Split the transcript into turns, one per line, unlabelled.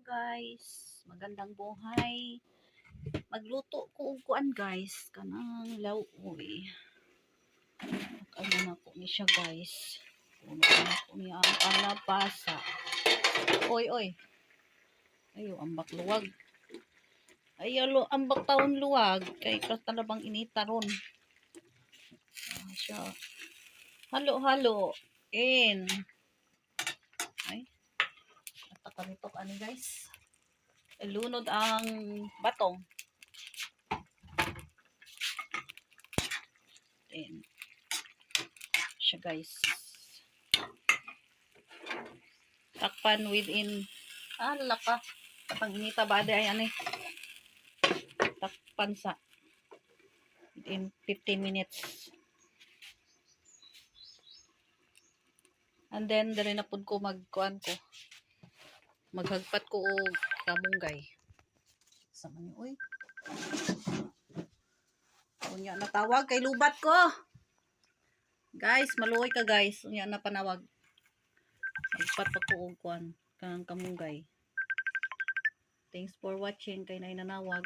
guys, magandang buhay. Magluto ko og kuan guys, kanang lauoy. Ano na ko ni siya guys. Puno na ko niya ang kalabasa. Oy oy. Ayo ambak luwag. Ayo ambak taon luwag kay katalabang inita ron. Siya. Halo halo. In. Ay. Takamitok ani guys. Lunod ang batong. Then, siya guys. Takpan within, laka. Tapang inita ba ay ano takpan sa within 15 minutes. And then, dali na pud ko magkuan ko. Maghagpat ko og kamunggay. Sama niyo, uy. Unya natawag kay lubat ko. Guys, maluoy ka guys. Unya na panawag. Hagpat pa ko og kuan kang kamunggay. Thanks for watching kay nay nanawag.